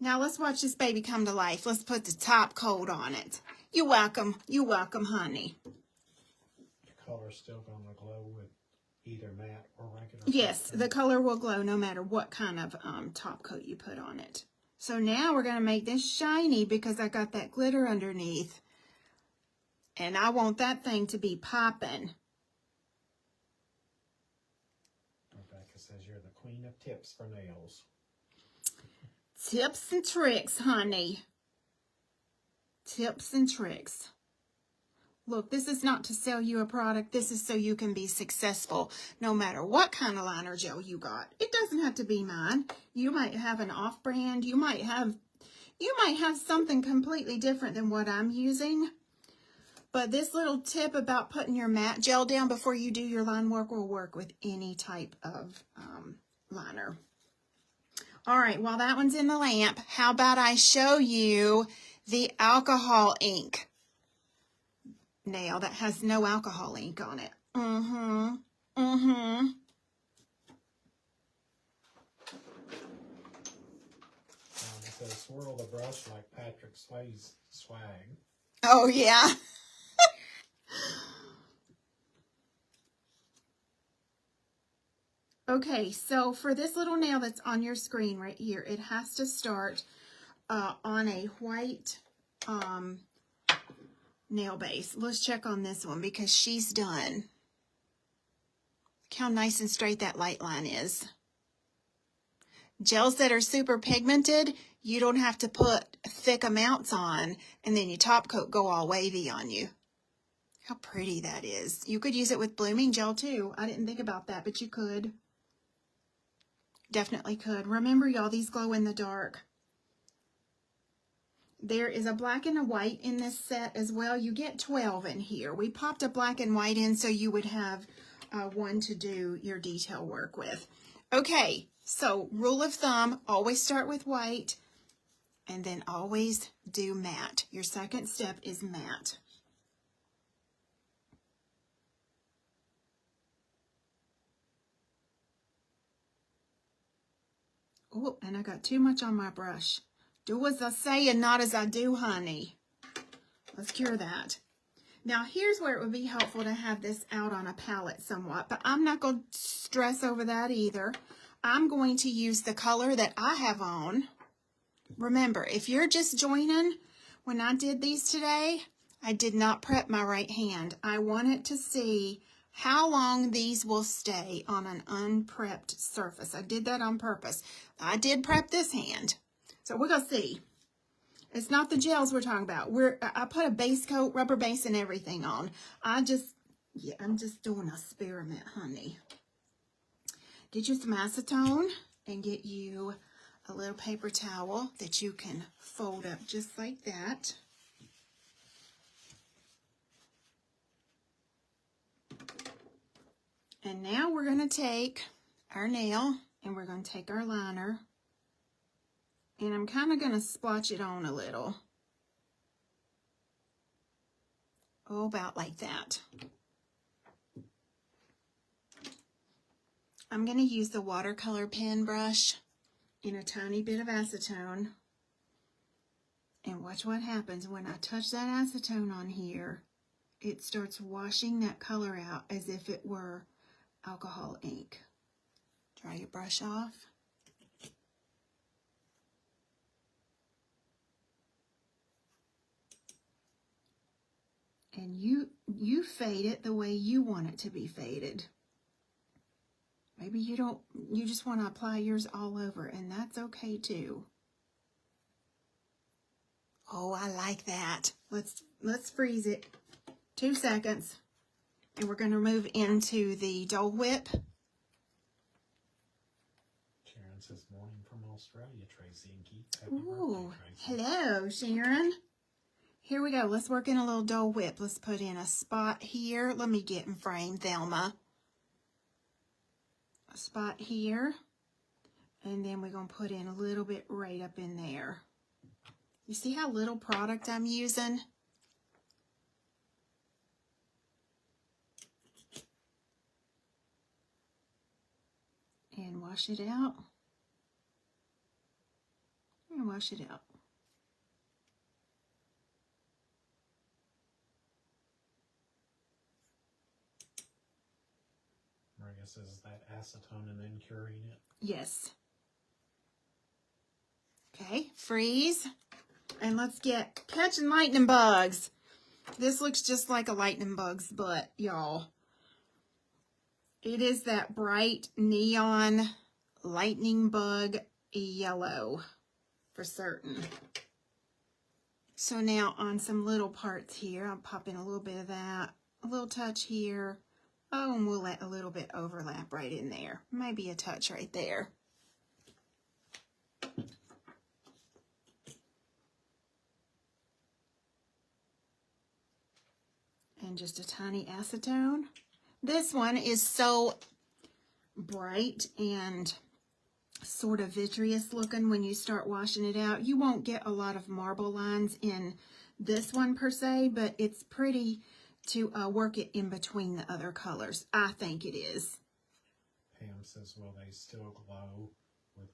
S1: Now let's watch this baby come to life. Let's put the top coat on it. You're welcome. You're welcome, honey.
S2: The color's still going to glow with either matte or regular.
S1: Yes, the color will glow no matter what kind of top coat you put on it. So now we're going to make this shiny because I got that glitter underneath. And I want that thing to be popping.
S2: Rebecca says you're the queen of tips for nails.
S1: Tips and tricks, honey. Tips and tricks. Look, this is not to sell you a product. This is so you can be successful no matter what kind of liner gel you got. It doesn't have to be mine. You might have an off-brand. You might have something completely different than what I'm using. But this little tip about putting your matte gel down before you do your line work will work with any type of liner. All right, while that one's in the lamp, how about I show you the alcohol ink nail that has no alcohol ink on it.
S2: It says swirl the brush like Patrick Swayze's swag.
S1: Oh, yeah. Okay, so for this little nail that's on your screen right here, it has to start on a white nail base. Let's check on this one because she's done. Look how nice and straight that light line is. Gels that are super pigmented, you don't have to put thick amounts on and then your top coat go all wavy on you. How pretty that is. You could use it with blooming gel too. I didn't think about that, but you could. Definitely could. Remember, y'all, these glow in the dark. There is a black and a white in this set as well. You get 12 in here. We popped a black and white in so you would have one to do your detail work with. Okay, so rule of thumb, always start with white and then always do matte. Your second step is matte. Oh, and I got too much on my brush. Do as I say and not as I do, honey. Let's cure that. Now, here's where it would be helpful to have this out on a palette somewhat, but I'm not going to stress over that either. I'm going to use the color that I have on. Remember, if you're just joining, when I did these today, I did not prep my right hand. I wanted to see how long these will stay on an unprepped surface. I did that on purpose. I did prep this hand. So we're going to see. It's not the gels we're talking about. I put a base coat, rubber base, and everything on. I'm just doing an experiment, honey. Get you some acetone and get you a little paper towel that you can fold up just like that. And now we're going to take our nail and we're going to take our liner. And I'm kind of going to splotch it on a little. Oh, about like that. I'm going to use the watercolor pen brush in a tiny bit of acetone. And watch what happens when I touch that acetone on here. It starts washing that color out as if it were alcohol ink. Dry your brush off. And you fade it the way you want it to be faded. Maybe you just want to apply yours all over, and that's okay too. Oh, I like that. Let's freeze it 2 seconds. And we're going to move into the Dole Whip.
S2: Sharon says, morning from Australia, Tracy and Keith. Happy
S1: Ooh,
S2: birthday, Tracy.
S1: hello, Sharon. Here we go. Let's work in a little Dole Whip. Let's put in a spot here. Let me get in frame, Thelma. A spot here. And then we're going to put in a little bit right up in there. You see how little product I'm using? And wash it out. And wash it out.
S2: Maria says that acetone and then curing it.
S1: Yes. Okay, freeze. And let's get catching lightning bugs. This looks just like a lightning bug's butt, y'all. It is that bright neon lightning bug yellow for certain. So now on some little parts here, I'll pop in a little bit of that, a little touch here. Oh, and we'll let a little bit overlap right in there. Maybe a touch right there. And just a tiny acetone. This one is so bright and sort of vitreous looking when you start washing it out. You won't get a lot of marble lines in this one per se, but it's pretty to work it in between the other colors. I think it is.
S2: Pam says, will they still glow with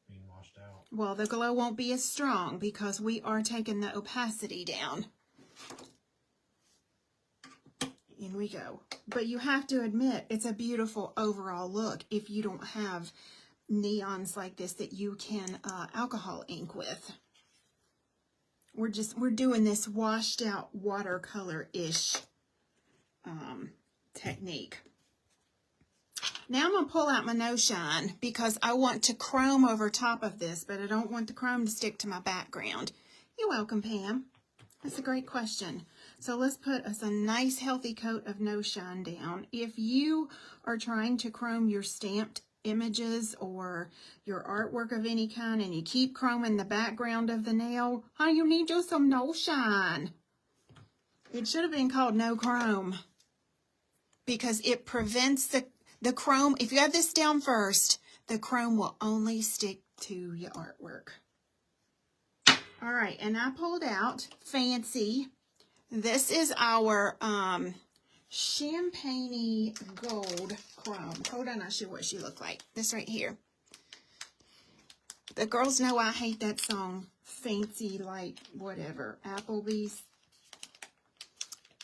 S2: being washed out?
S1: Well, the glow won't be as strong because we are taking the opacity down. In we go. But you have to admit, it's a beautiful overall look if you don't have neons like this that you can alcohol ink with. We're doing this washed out watercolor-ish technique. Now I'm going to pull out my No Shine because I want to chrome over top of this, but I don't want the chrome to stick to my background. You're welcome, Pam. That's a great question. So let's put us a nice healthy coat of No Shine down. If you are trying to chrome your stamped images or your artwork of any kind and you keep chroming the background of the nail, honey, you need just some No Shine. It should have been called No Chrome because it prevents the chrome. If you have this down first, the chrome will only stick to your artwork. All right, and I pulled out Fancy. This is our champagne gold chrome. Hold on, I'll show you what she looked like. This right here. The girls know I hate that song, Fancy like whatever, Applebee's.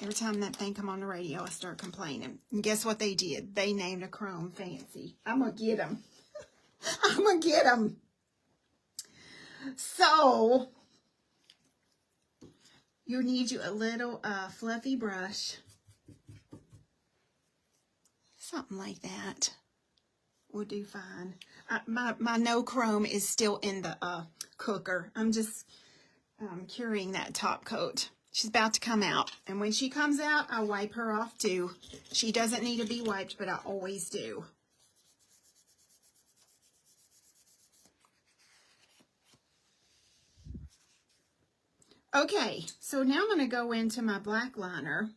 S1: Every time that thing come on the radio, I start complaining. And guess what they did? They named a chrome Fancy. I'm going to get them. I'm going to get them. So, you need you a little fluffy brush. Something like that will do fine. My no chrome is still in the cooker. I'm just curing that top coat. She's about to come out. And when she comes out, I'll wipe her off too. She doesn't need to be wiped, but I always do. Okay, so now I'm going to go into my black liner.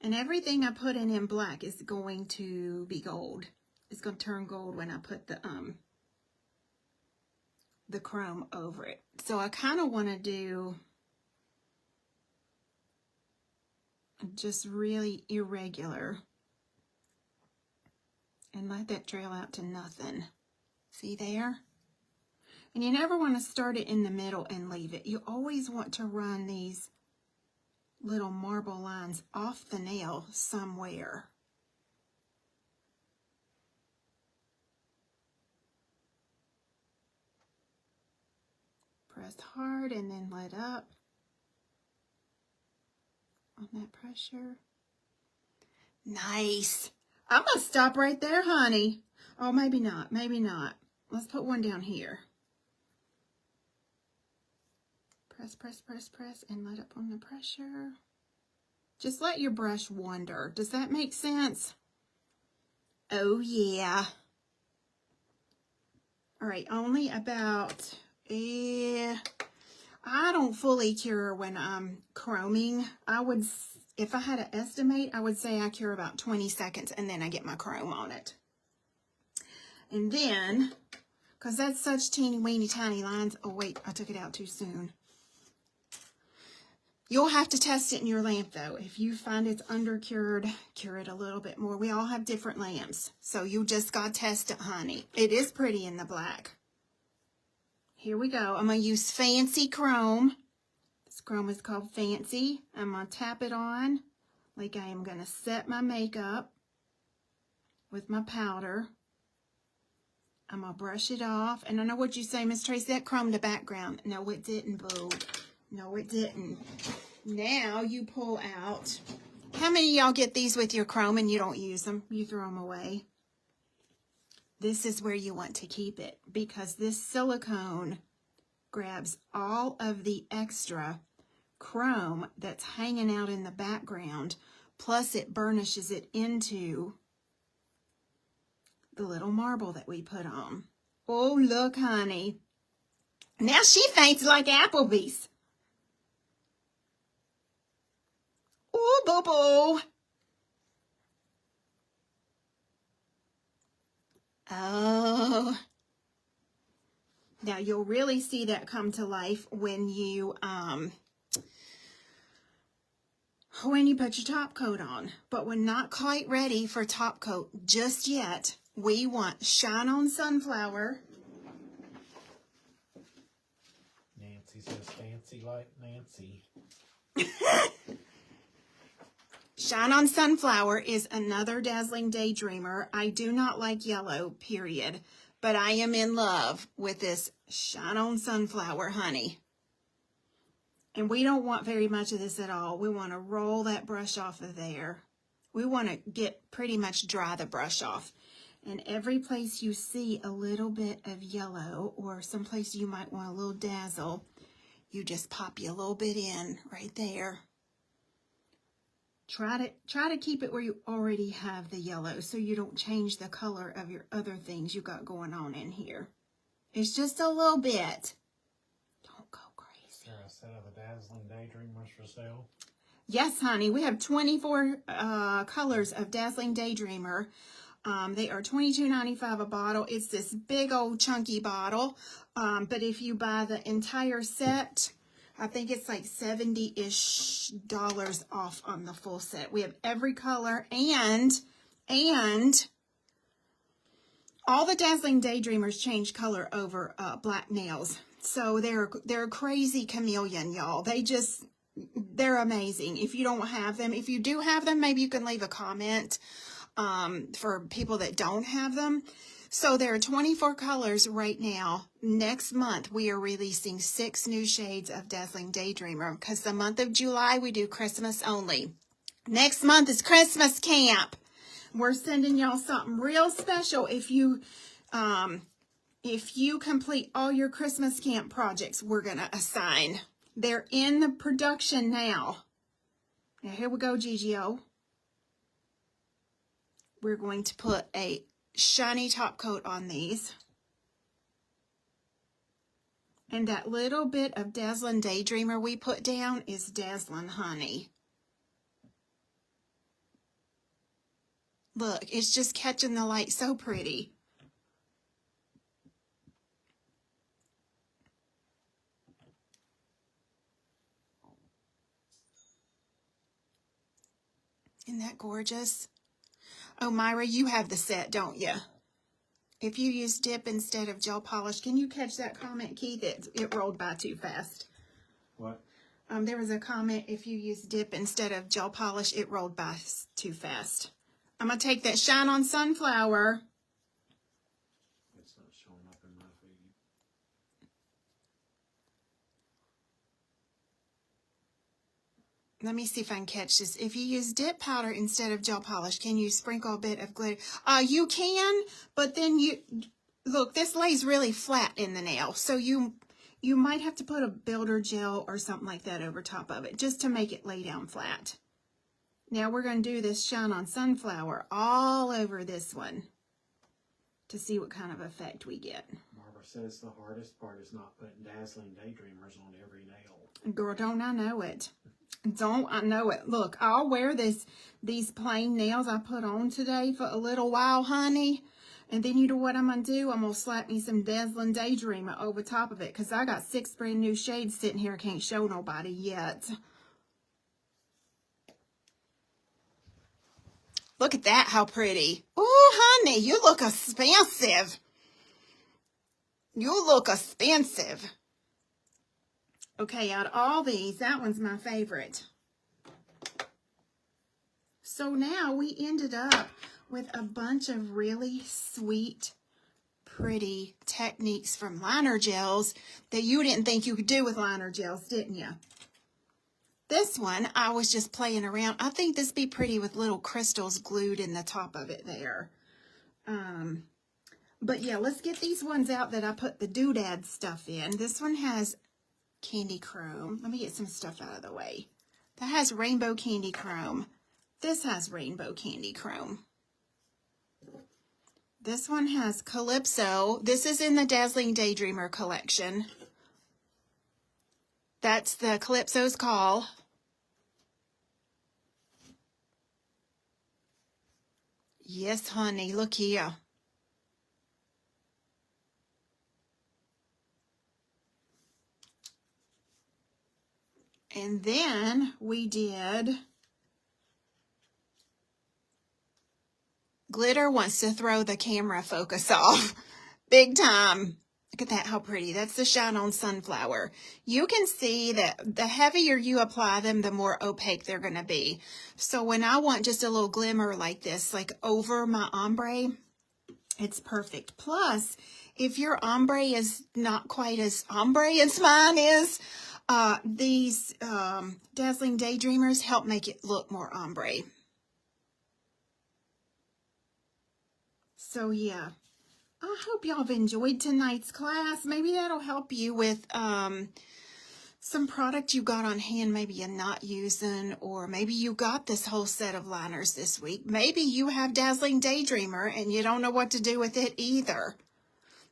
S1: And everything I put in black is going to be gold. It's going to turn gold when I put the chrome over it. So I kind of want to do just really irregular and let that trail out to nothing. See there? And you never want to start it in the middle and leave it. You always want to run these little marble lines off the nail somewhere. Press hard and then let up on that pressure. Nice. I'm going to stop right there, honey. Oh, maybe not. Maybe not. Let's put one down here. Press, press, press, press, and let up on the pressure. Just let your brush wander. Does that make sense? Oh, yeah. All right, only about, I don't fully cure when I'm chroming. If I had to estimate, I would say I cure about 20 seconds and then I get my chrome on it. And then, because that's such teeny weeny tiny lines. Oh, wait, I took it out too soon. You'll have to test it in your lamp, though. If you find it's under-cured, cure it a little bit more. We all have different lamps, so you just got to test it, honey. It is pretty in the black. Here we go. I'm going to use Fancy Chrome. This chrome is called Fancy. I'm going to tap it on like I am going to set my makeup with my powder. I'm going to brush it off. And I know what you say, Miss Tracy, that chromed the background. No, it didn't, boo. No, it didn't. Now you pull out. How many of y'all get these with your chrome and you don't use them? You throw them away. This is where you want to keep it because this silicone grabs all of the extra chrome that's hanging out in the background, plus it burnishes it into the little marble that we put on. Oh, look, honey. Now she faints like Applebee's. Oh, boo-boo. Oh. Now you'll really see that come to life when you put your top coat on. But we're not quite ready for top coat just yet. We want Shine On Sunflower.
S2: Nancy says fancy like Nancy.
S1: Shine On Sunflower is another Dazzling Daydreamer. I do not like yellow, period. But I am in love with this Shine On Sunflower, honey. And we don't want very much of this at all. We want to roll that brush off of there. We want to get pretty much dry the brush off. And every place you see a little bit of yellow or someplace you might want a little dazzle, you just pop you a little bit in right there. Try to keep it where you already have the yellow so you don't change the color of your other things you got going on in here. It's just a little bit. Don't go crazy.
S2: Is there a set of the Dazzling Daydreamers for sale?
S1: Yes, honey. We have 24 colors of Dazzling Daydreamer. They are $22.95 a bottle. It's this big old chunky bottle. But if you buy the entire set, I think it's like $70-ish off on the full set. We have every color and all the Dazzling Daydreamers change color over black nails. So they're a crazy chameleon, y'all. They're amazing. If you don't have them, if you do have them, maybe you can leave a comment for people that don't have them. So there are 24 colors right now. Next month, we are releasing 6 new shades of Dazzling Daydreamer because the month of July, we do Christmas only. Next month is Christmas camp. We're sending y'all something real special if you complete all your Christmas camp projects we're going to assign. They're in the production now. Now, here we go, GGO. We're going to put a shiny top coat on these. And that little bit of Dazzling Daydreamer we put down is Dazzling Honey. Look, it's just catching the light so pretty. Isn't that gorgeous? Oh, Myra, you have the set, don't you? If you use dip instead of gel polish, can you catch that comment, Keith? It rolled by too fast.
S2: What?
S1: There was a comment, if you use dip instead of gel polish, it rolled by too fast. I'm going to take that Shine On Sunflower.
S2: It's not showing up in my feed.
S1: let me see if I can catch this. If you use dip powder instead of gel polish, can you sprinkle a bit of glitter? You can, but then look, this lays really flat in the nail. So you might have to put a builder gel or something like that over top of it just to make it lay down flat. Now we're going to do this Shine on Sunflower all over this one to see what kind of effect we get.
S2: Barbara says the hardest part is not putting Dazzling Daydreamers on every nail.
S1: Girl, don't I know it. Don't I know it. Look, I'll wear these plain nails I put on today for a little while, honey. And then you know what I'm going to do? I'm going to slap me some Dazzling Daydreamer over top of it. Because I got 6 brand new shades sitting here I can't show nobody yet. Look at that, how pretty. Ooh, honey, you look expensive. You look expensive. Okay, out of all these, that one's my favorite. So now we ended up with a bunch of really sweet, pretty techniques from liner gels that you didn't think you could do with liner gels, didn't you? This one, I was just playing around. I think this would be pretty with little crystals glued in the top of it there. But yeah, let's get these ones out that I put the doodad stuff in. This one has candy chrome. Let me get some stuff out of the way. That has rainbow candy chrome. This has rainbow candy chrome. This one has Calypso. This is in the Dazzling Daydreamer collection. That's the Calypso's Call. Yes, honey, look here. And then we did Glitter Wants to Throw the Camera Focus Off. Big time. Look at that, how pretty. That's the Shine on Sunflower. You can see that the heavier you apply them, the more opaque they're going to be. So when I want just a little glimmer like this, like over my ombre, it's perfect. Plus, if your ombre is not quite as ombre as mine is, these Dazzling Daydreamers help make it look more ombre. So yeah, I hope y'all have enjoyed tonight's class. Maybe that'll help you with some product you got on hand maybe you're not using, or maybe you got this whole set of liners this week. Maybe you have Dazzling Daydreamer and you don't know what to do with it either.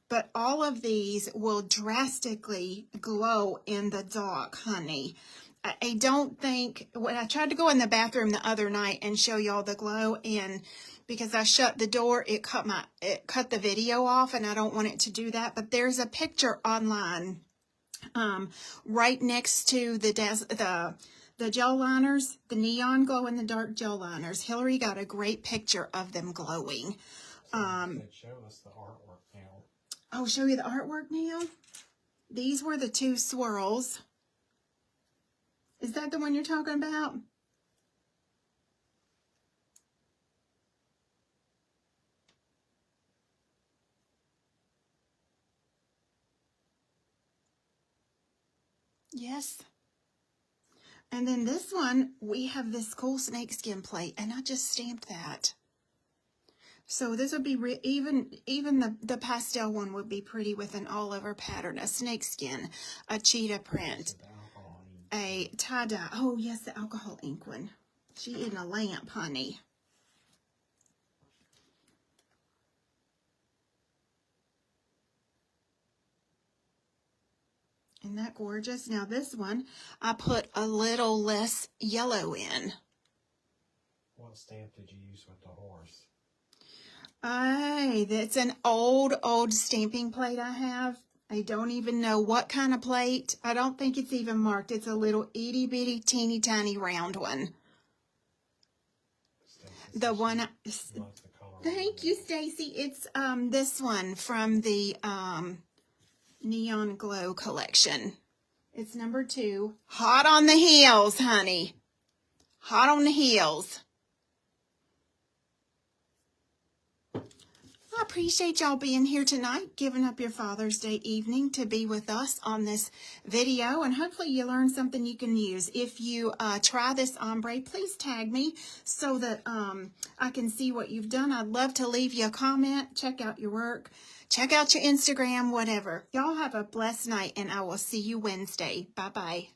S1: But all of these will drastically glow in the dark, honey. I don't think, when I tried to go in the bathroom the other night and show y'all the glow, and because I shut the door, it cut the video off, and I don't want it to do that. But there's a picture online right next to the gel liners, the neon glow in the dark gel liners. Hillary got a great picture of them glowing.
S2: So show us the artwork now.
S1: I'll show you the artwork now. These were the 2 swirls. Is that the one you're talking about? Yes. And then this one, we have this cool snakeskin plate, and I just stamped that. So this would be, even the pastel one would be pretty with an all-over pattern, a snakeskin, a cheetah print, a tie-dye. Oh, yes, the alcohol ink one. She in a lamp, honey. Isn't that gorgeous? Now this one, I put a little less yellow in.
S2: What stamp did you use with the horse?
S1: That's an old stamping plate I have. I don't even know what kind of plate. I don't think it's even marked. It's a little itty bitty teeny tiny round one.
S2: Stacey,
S1: The one.
S2: the color
S1: Thank you, Stacy. It's this one from the Neon Glow collection. It's number 2. Hot on the heels, honey. Hot on the heels. I appreciate y'all being here tonight, giving up your Father's Day evening to be with us on this video, and hopefully you learned something you can use. If you try this ombre, please tag me so that I can see what you've done. I'd love to leave you a comment, check out your work, check out your Instagram, whatever. Y'all have a blessed night, and I will see you Wednesday. Bye-bye.